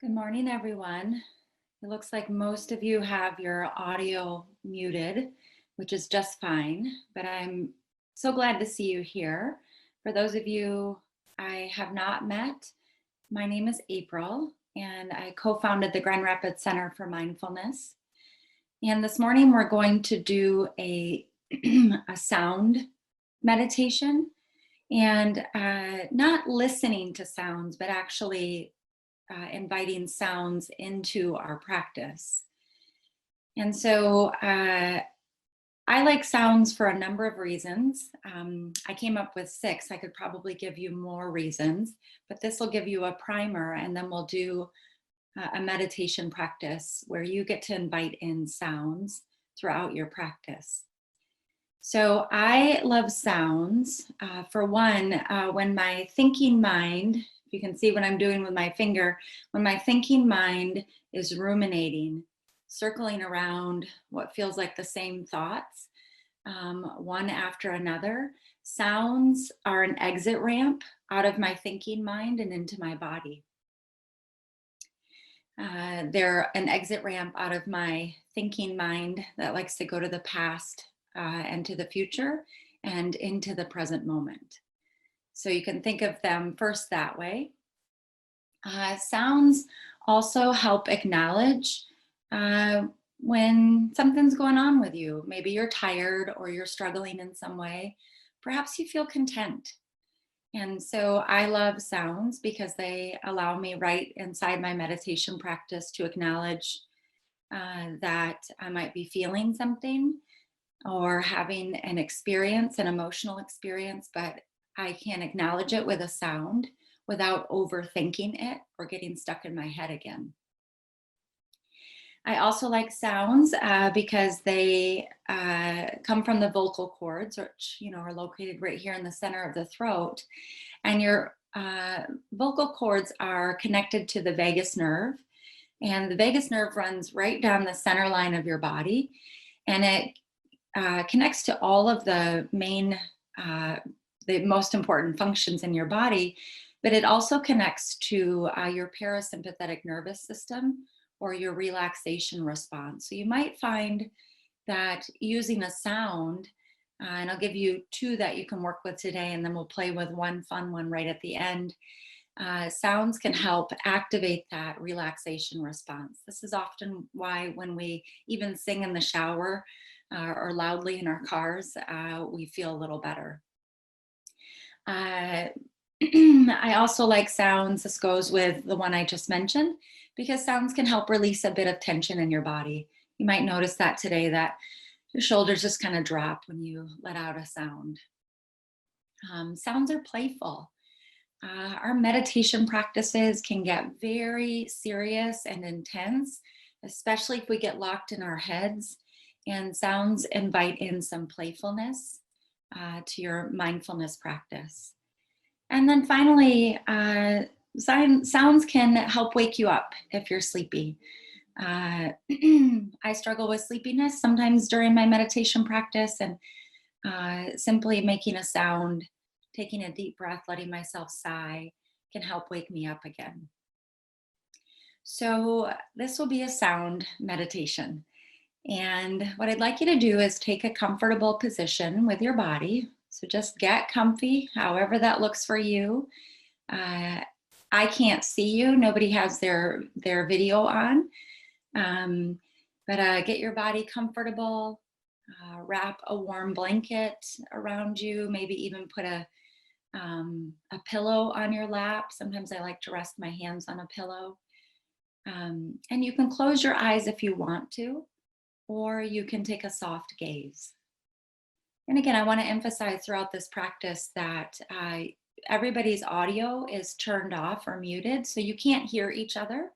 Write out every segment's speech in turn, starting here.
Good morning, everyone. It looks like most of you have your audio muted, which is just fine, but I'm so glad to see you here. For those of you I have not met, my name is April, and I co-founded the Grand Rapids Center for Mindfulness. And this morning we're going to do a sound meditation, and not listening to sounds, but actually inviting sounds into our practice. And so I like sounds for a number of reasons. I came up with 6. I could probably give you more reasons, but this will give you a primer, and then we'll do a meditation practice where you get to invite in sounds throughout your practice. So I love sounds. For one, when my thinking mind, you can see what I'm doing with my finger, when my thinking mind is ruminating, circling around what feels like the same thoughts, one after another, sounds are an exit ramp out of my thinking mind and into my body. They're an exit ramp out of my thinking mind that likes to go to the past and to the future and into the present moment. So you can think of them first that way. Sounds also help acknowledge when something's going on with you. Maybe you're tired or you're struggling in some way. Perhaps you feel content. And so I love sounds because they allow me right inside my meditation practice to acknowledge that I might be feeling something or having an experience, an emotional experience, but I can acknowledge it with a sound without overthinking it or getting stuck in my head again. I also like sounds because they come from the vocal cords, which are located right here in the center of the throat. And your vocal cords are connected to the vagus nerve. And the vagus nerve runs right down the center line of your body. And it connects to all of the most important functions in your body, but it also connects to your parasympathetic nervous system or your relaxation response. So you might find that using a sound, and I'll give you 2 that you can work with today, and then we'll play with one fun one right at the end. Sounds can help activate that relaxation response. This is often why when we even sing in the shower or loudly in our cars, we feel a little better. I also like sounds. This goes with the one I just mentioned, because sounds can help release a bit of tension in your body. You might notice that today, that your shoulders just kind of drop when you let out a sound. Sounds are playful. Our meditation practices can get very serious and intense, especially if we get locked in our heads, and sounds invite in some playfulness to your mindfulness practice. And then finally, sounds can help wake you up if you're sleepy. I struggle with sleepiness sometimes during my meditation practice, and simply making a sound, taking a deep breath, letting myself sigh can help wake me up again. So this will be a sound meditation. And what I'd like you to do is take a comfortable position with your body. So just get comfy, however that looks for you. I can't see you. Nobody has their video on. But get your body comfortable. Wrap a warm blanket around you. Maybe even put a pillow on your lap. Sometimes I like to rest my hands on a pillow. And you can close your eyes if you want to, or you can take a soft gaze. And again, I want to emphasize throughout this practice that everybody's audio is turned off or muted, so you can't hear each other.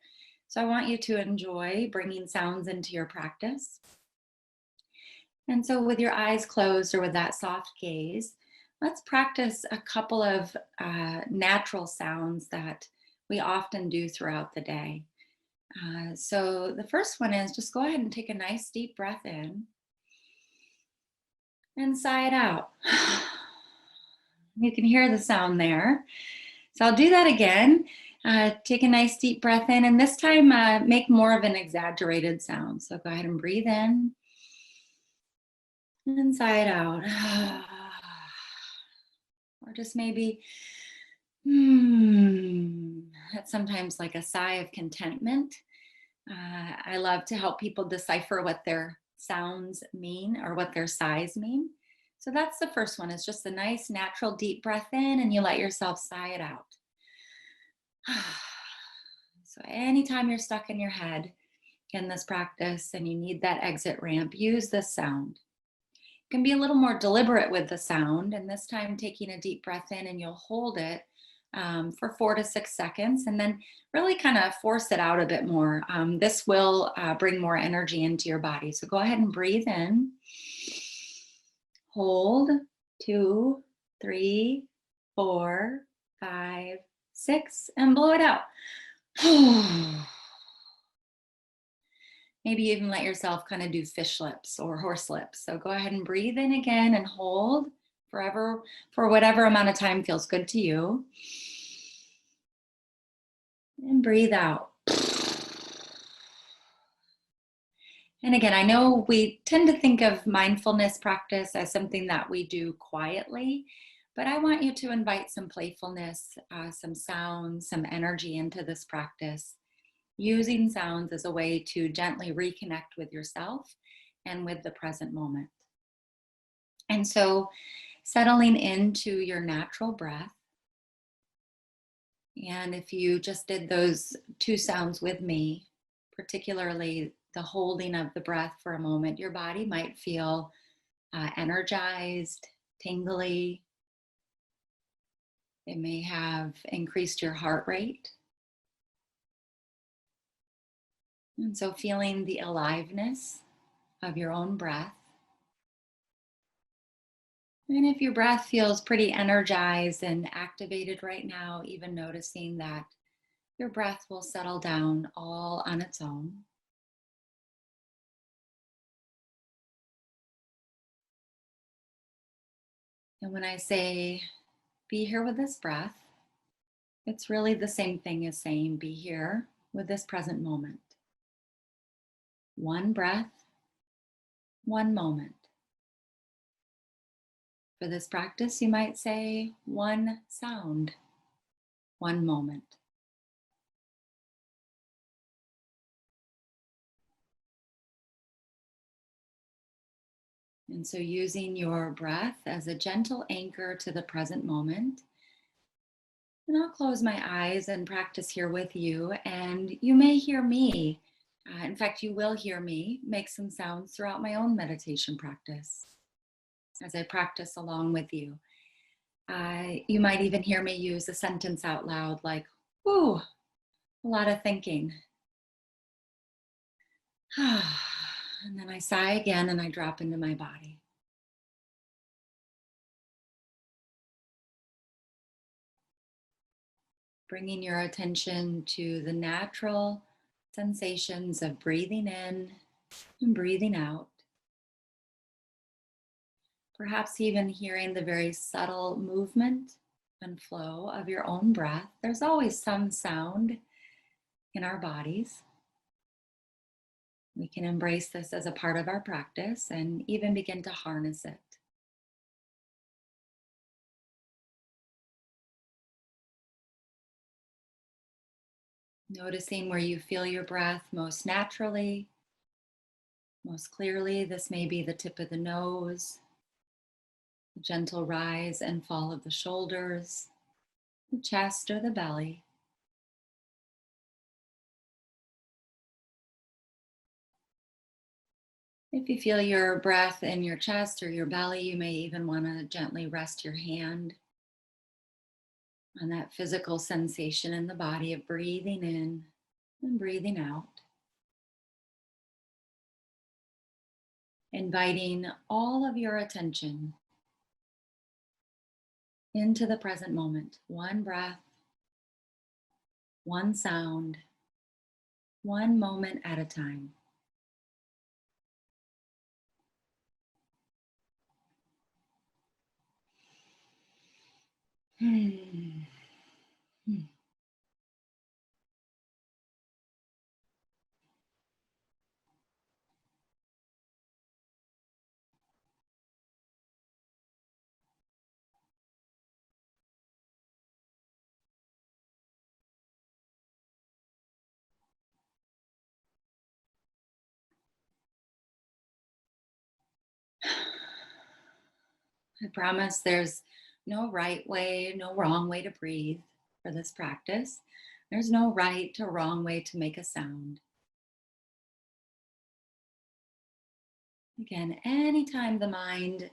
So I want you to enjoy bringing sounds into your practice. And so with your eyes closed or with that soft gaze, let's practice a couple of natural sounds that we often do throughout the day. So the first one is just go ahead and take a nice deep breath in and sigh it out. You can hear the sound there. So I'll do that again. Take a nice deep breath in, and this time make more of an exaggerated sound. So go ahead and breathe in and sigh it out. Or just maybe, that's sometimes like a sigh of contentment. I love to help people decipher what their sounds mean or what their sighs mean. So that's the first one, is just a nice natural deep breath in, and you let yourself sigh it out. So anytime you're stuck in your head in this practice and you need that exit ramp, use this sound. You can be a little more deliberate with the sound, and this time taking a deep breath in, and you'll hold it for 4 to 6 seconds, and then really kind of force it out a bit more. This will bring more energy into your body. So go ahead and breathe in, hold, 2, 3, 4, 5, 6, and blow it out. Maybe even let yourself kind of do fish lips or horse lips. So go ahead and breathe in again and hold forever, for whatever amount of time feels good to you. And breathe out. And again, I know we tend to think of mindfulness practice as something that we do quietly, but I want you to invite some playfulness, some sounds, some energy into this practice, using sounds as a way to gently reconnect with yourself and with the present moment. And so settling into your natural breath. And if you just did those 2 sounds with me, particularly the holding of the breath for a moment, your body might feel energized, tingly. It may have increased your heart rate. And so feeling the aliveness of your own breath. And if your breath feels pretty energized and activated right now, even noticing that your breath will settle down all on its own. And when I say be here with this breath, it's really the same thing as saying be here with this present moment. One breath, one moment. For this practice, you might say one sound, one moment. And so using your breath as a gentle anchor to the present moment. And I'll close my eyes and practice here with you, and you may hear me. In fact, you will hear me make some sounds throughout my own meditation practice as I practice along with you. You might even hear me use a sentence out loud like, "Whew, a lot of thinking." And then I sigh again and I drop into my body. Bringing your attention to the natural sensations of breathing in and breathing out. Perhaps even hearing the very subtle movement and flow of your own breath. There's always some sound in our bodies. We can embrace this as a part of our practice and even begin to harness it. Noticing where you feel your breath most naturally, most clearly. This may be the tip of the nose, the gentle rise and fall of the shoulders, the chest or the belly. If you feel your breath in your chest or your belly, you may even want to gently rest your hand on that physical sensation in the body of breathing in and breathing out. Inviting all of your attention into the present moment. One breath, one sound, one moment at a time. I promise there's no right way, no wrong way to breathe for this practice. There's no right or wrong way to make a sound. Again, anytime the mind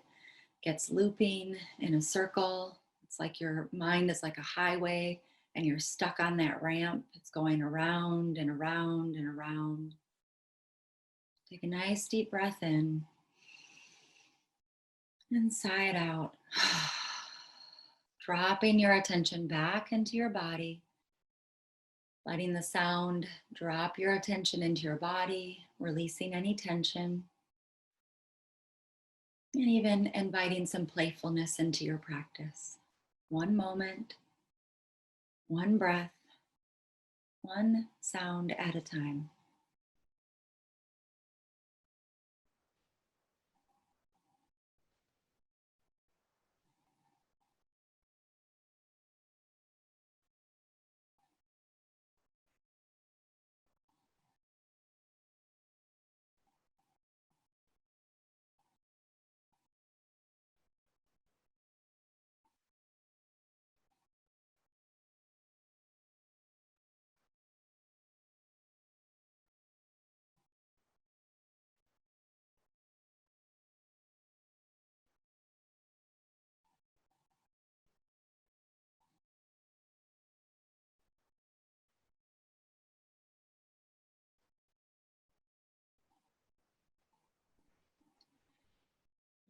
gets looping in a circle, it's like your mind is like a highway and you're stuck on that ramp. It's going around and around and around. Take a nice deep breath in and sigh it out. Dropping your attention back into your body, letting the sound drop your attention into your body, releasing any tension, and even inviting some playfulness into your practice. One moment, one breath, one sound at a time.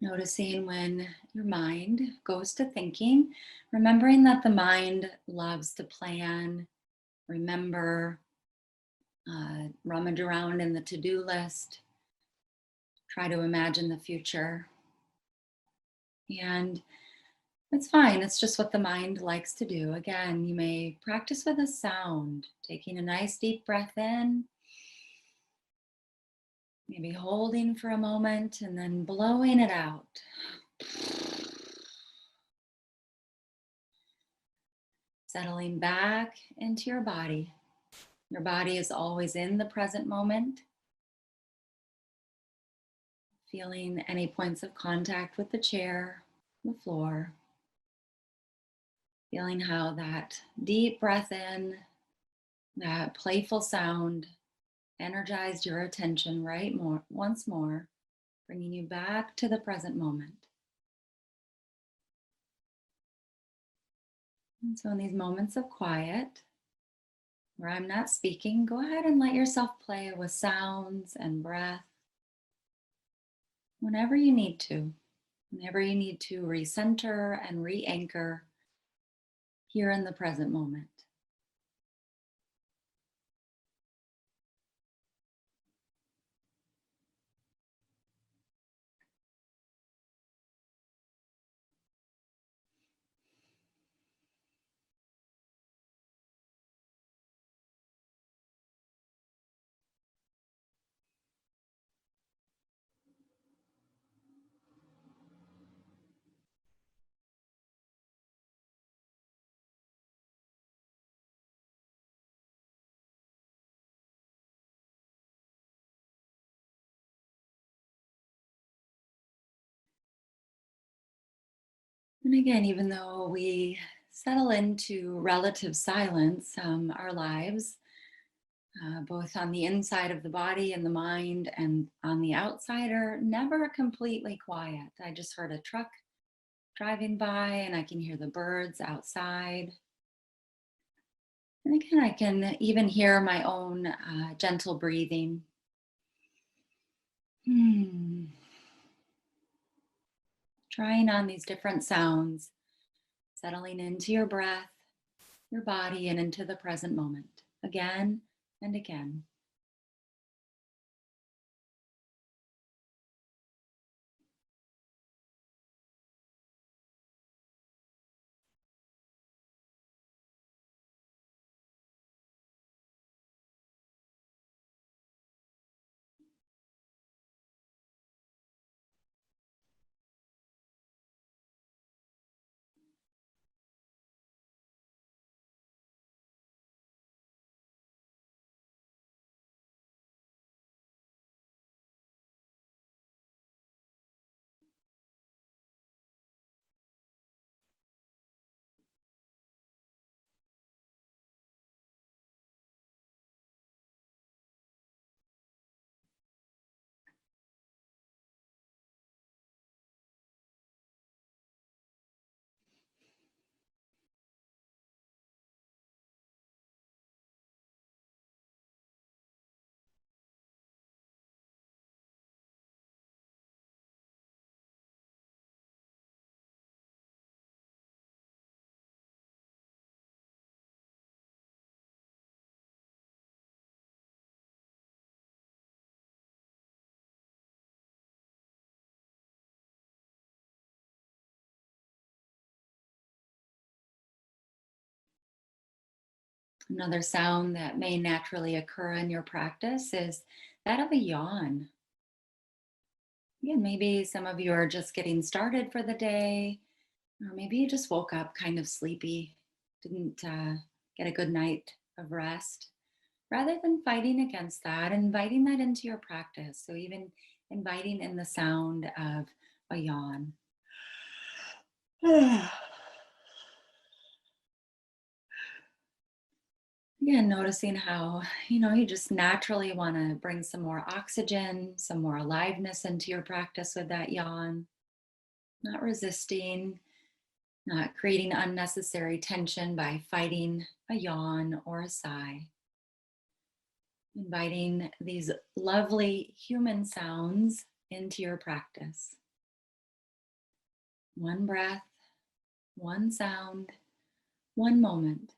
Noticing when your mind goes to thinking, remembering that the mind loves to plan, remember, rummage around in the to-do list, try to imagine the future. And it's fine. It's just what the mind likes to do. Again, you may practice with a sound, taking a nice deep breath in, maybe holding for a moment and then blowing it out. Settling back into your body. Your body is always in the present moment. Feeling any points of contact with the chair, the floor. Feeling how that deep breath in, that playful sound energized your attention once more, bringing you back to the present moment. And so in these moments of quiet, where I'm not speaking, go ahead and let yourself play with sounds and breath whenever you need to. Whenever you need to recenter and re-anchor here in the present moment. And again, even though we settle into relative silence, our lives, both on the inside of the body and the mind and on the outside, are never completely quiet. I just heard a truck driving by and I can hear the birds outside. And again, I can even hear my own gentle breathing. Trying on these different sounds, settling into your breath, your body, and into the present moment again and again. Another sound that may naturally occur in your practice is that of a yawn. Again, maybe some of you are just getting started for the day, or maybe you just woke up kind of sleepy, didn't get a good night of rest. Rather than fighting against that, inviting that into your practice. So, even inviting in the sound of a yawn. Again, noticing how, you just naturally want to bring some more oxygen, some more aliveness into your practice with that yawn, not resisting, not creating unnecessary tension by fighting a yawn or a sigh. Inviting these lovely human sounds into your practice. One breath, one sound, one moment.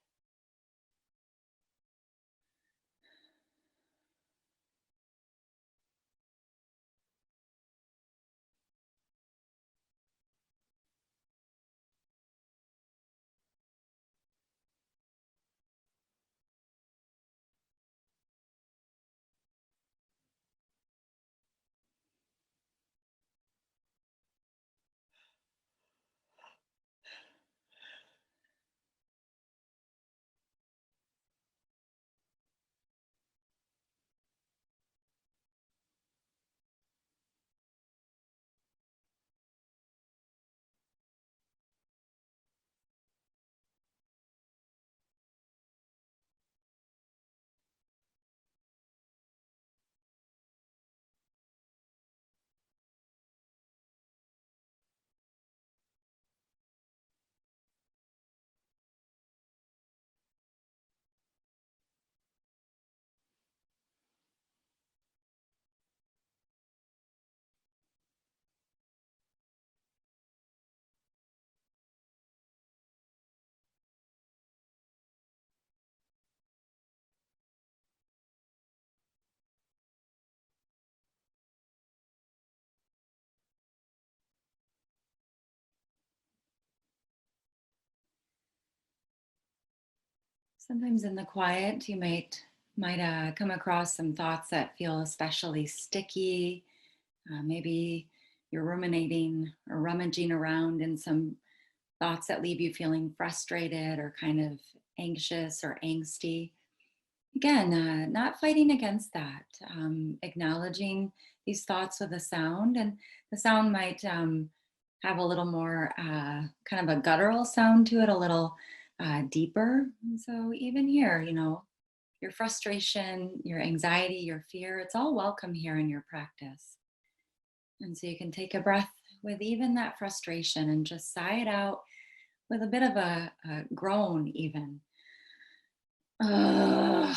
Sometimes in the quiet, you might come across some thoughts that feel especially sticky. Maybe you're ruminating or rummaging around in some thoughts that leave you feeling frustrated or kind of anxious or angsty. Again, not fighting against that, acknowledging these thoughts with a sound, and the sound might have a little more kind of a guttural sound to it, a little deeper. And so, even here, your frustration, your anxiety, your fear, it's all welcome here in your practice. And so, you can take a breath with even that frustration and just sigh it out with a bit of a groan, even. Ugh.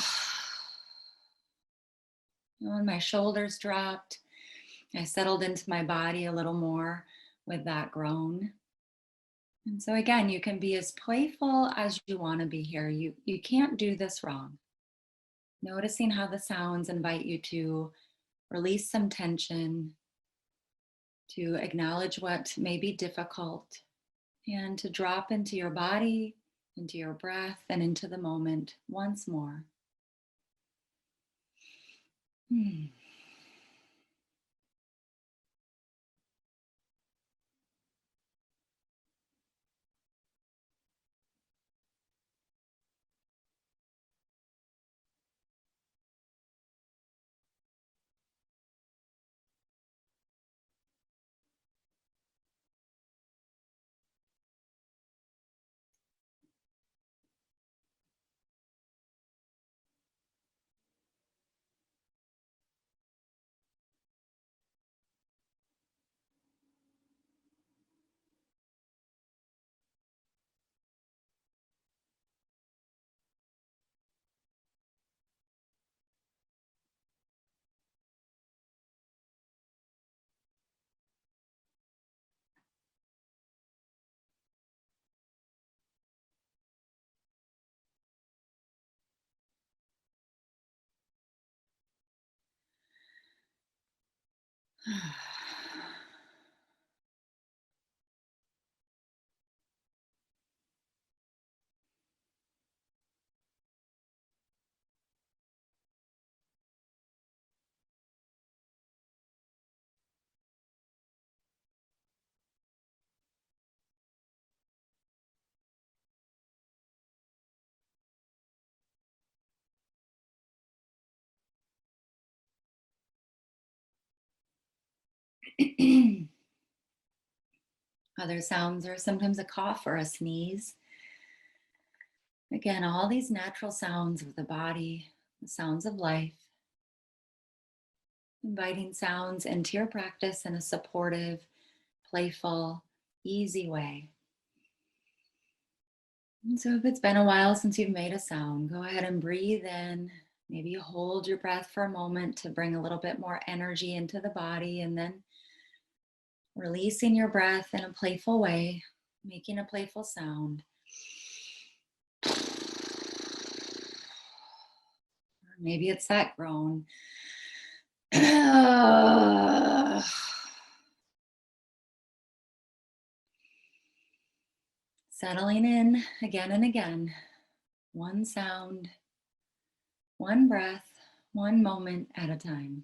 When my shoulders dropped, I settled into my body a little more with that groan. And so again, you can be as playful as you want to be here. You can't do this wrong. Noticing how the sounds invite you to release some tension, to acknowledge what may be difficult, and to drop into your body, into your breath, and into the moment once more. Hmm. Other sounds are sometimes a cough or a sneeze. Again, all these natural sounds of the body, the sounds of life, inviting sounds into your practice in a supportive, playful, easy way. And so if it's been a while since you've made a sound, go ahead and breathe in. Maybe you hold your breath for a moment to bring a little bit more energy into the body, and then releasing your breath in a playful way, making a playful sound. Or maybe it's that groan. Settling in again and again. One sound, one breath, one moment at a time.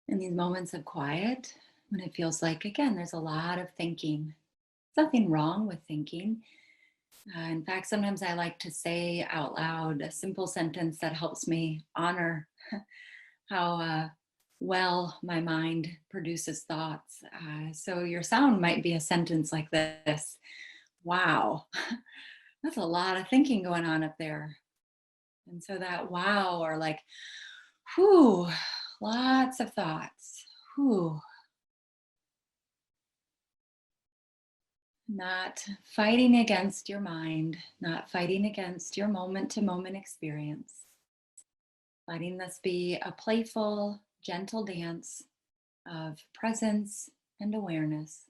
In these moments of quiet, when it feels like, again, there's a lot of thinking. There's nothing wrong with thinking. In fact, sometimes I like to say out loud a simple sentence that helps me honor how well my mind produces thoughts. So your sound might be a sentence like this: wow, that's a lot of thinking going on up there. And so that wow, or like, whew, lots of thoughts. Whew. Not fighting against your mind, not fighting against your moment to moment experience. Letting this be a playful, gentle dance of presence and awareness.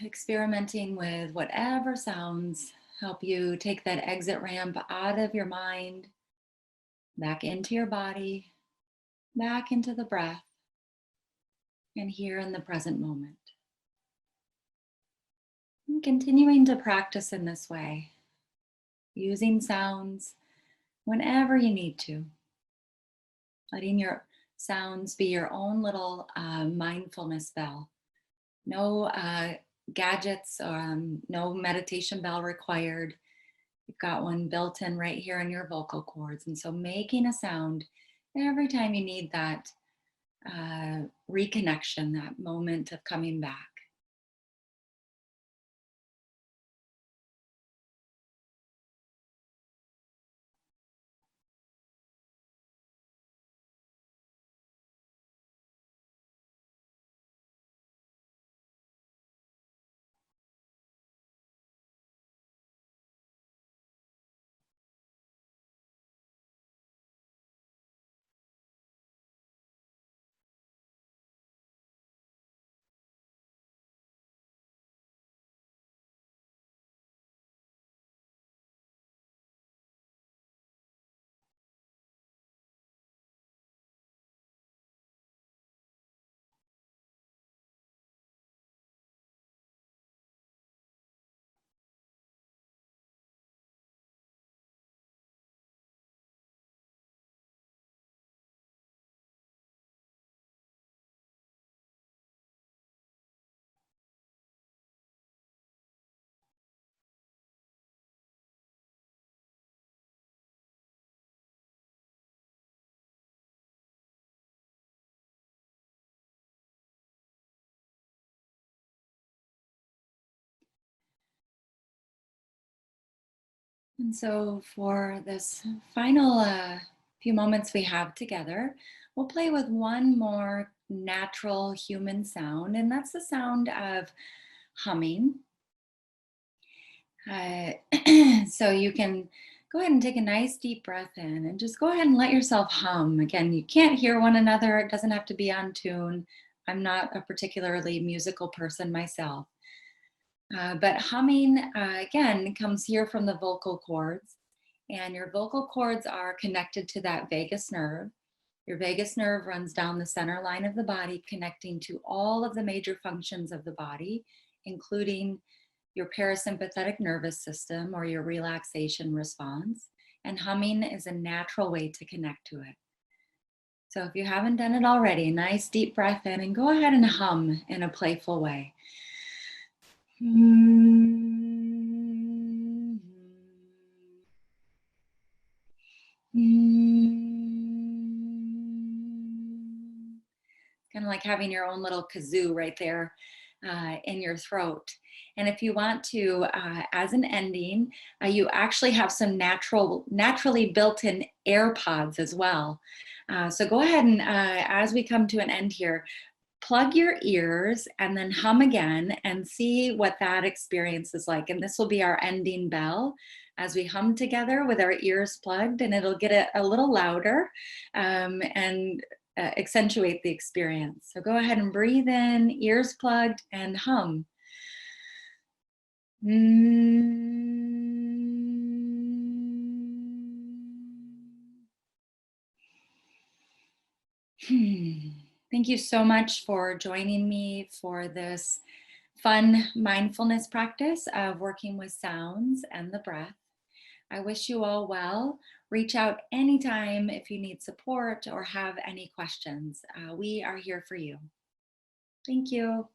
Experimenting with whatever sounds help you take that exit ramp out of your mind, back into your body, back into the breath, and here in the present moment. And continuing to practice in this way, using sounds whenever you need to. Letting your sounds be your own little mindfulness bell. No gadgets, no meditation bell required. You've got one built in right here in your vocal cords. And so making a sound every time you need that reconnection, that moment of coming back. And so for this final few moments we have together, we'll play with one more natural human sound, and that's the sound of humming. So you can go ahead and take a nice deep breath in and just go ahead and let yourself hum. Again, you can't hear one another. It doesn't have to be on tune. I'm not a particularly musical person myself. But humming, again, comes here from the vocal cords. And your vocal cords are connected to that vagus nerve. Your vagus nerve runs down the center line of the body, connecting to all of the major functions of the body, including your parasympathetic nervous system or your relaxation response. And humming is a natural way to connect to it. So if you haven't done it already, nice deep breath in and go ahead and hum in a playful way. Kind of like having your own little kazoo right there in your throat. And if you want to, as an ending, you actually have some naturally built-in air pods as well. So go ahead and as we come to an end here, plug your ears and then hum again and see what that experience is like. And this will be our ending bell as we hum together with our ears plugged, and it'll get a little louder and accentuate the experience. So go ahead and breathe in, ears plugged, and hum. Thank you so much for joining me for this fun mindfulness practice of working with sounds and the breath. I wish you all well. Reach out anytime if you need support or have any questions. We are here for you. Thank you.